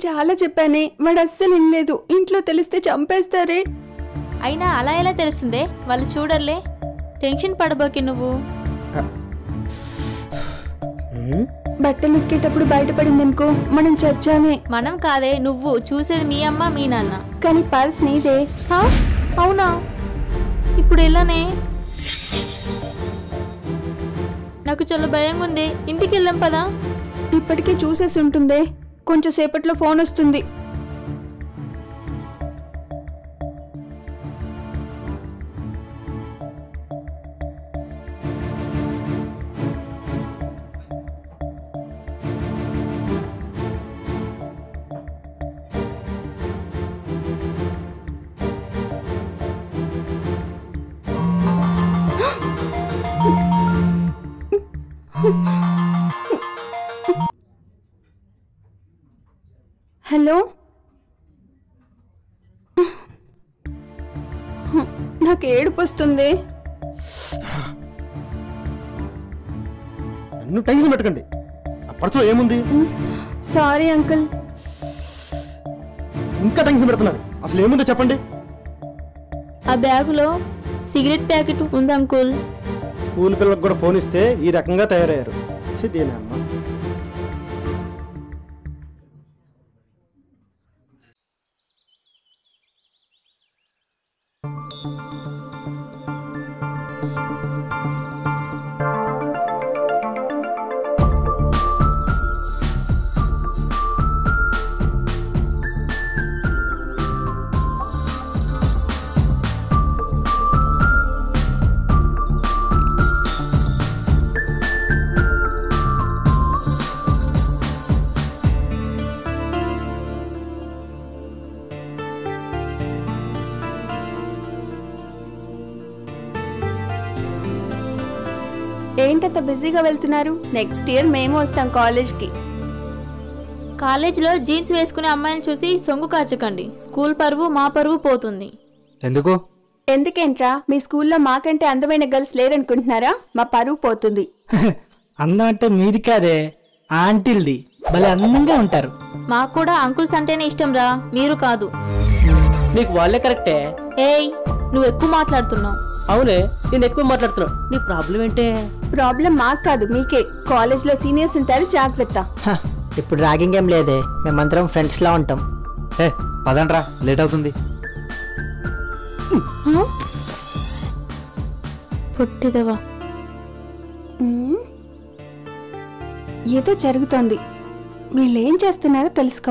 చాలా చెప్పానే, వాడు అస్సలు వినలేదు. ఇంట్లో తెలిస్తే చంపేస్తారే. అయినా అలా ఎలా తెలుస్తుందే? వాళ్ళు చూడర్లే. టెన్షన్ పడబోకి నువ్వు. బట్టలు ఉతికేటప్పుడు బయటపడిందనుకో, మనం చచ్చామే. మనం కాదే, నువ్వు చూసేది మీ అమ్మ మీ నాన్న. కానీ పర్స్ నీదే. అవునా? ఇప్పుడు ఎలానే? నాకు చాలా భయంగా ఉంది. ఇంటికి వెళ్దాం పదా. ఇప్పటికే చూసేసి ఉంటుందే, కొంచెం సేపట్లో ఫోన్ వస్తుంది. హలో, నాకు ఏడుపు వస్తుంది. నన్ను టెన్షన్ పెట్టకండి. ఆ పర్సులో ఏముంది? Sorry uncle. ఇంకా టెన్షన్ పెడుతున్నారు. అసలు ఏముందో చెప్పండి. ఆ బ్యాగులో సిగరెట్ ప్యాకెట్ ఉంది అంకుల్. స్కూల్ పిల్లలకు కూడా ఫోన్ ఇస్తే ఈ రకంగా తయారయ్యారు. అమ్మ, ఏంటంత బిజీగా వెళ్తున్నారు? నెక్స్ట్ ఇయర్ మేము వస్తాం కాలేజ్కి. కాలేజీలో జీన్స్ వేసుకునే అమ్మాయిని చూసి సొంగు కాచకండి. స్కూల్ పరువు మా పరువు పోతుంది. ఎందుకు? ఎందుకేంట్రా, మీ స్కూల్లో మాకంటే అందమైన గర్ల్స్ లేరనుకుంటున్నారా? మా పరువు పోతుంది. అందం అంటే మీది కాదే, ఆంటీల్ది. భలే అందంగా ఉంటారు. మాకు కూడా అంకుల్స్ అంటేనే ఇష్టం రా, మీరు కాదు. నీకు వాళ్ళే కరెక్టే. ఏయ్, నువ్వు ఎక్కువ మాట్లాడుతున్నావు. అవునే, నేను ఎక్కువ మాట్లాడుతున్నావు. నీ ప్రాబ్లం ఏంటే? ప్రాబ్లం మాకు కాదు మీకే. కాలేజ్లో సీనియర్స్ ఉంటారు, జాగ్రత్త. ఇప్పుడు ర్యాగింగ్ ఏం లేదే, మేమందరం ఫ్రెండ్స్ లా ఉంటాం. పదండ్రా, లేట్ అవుతుంది. పొట్టిదవా, ఏదో జరుగుతోంది. వీళ్ళు ఏం చేస్తున్నారో తెలుసుకో.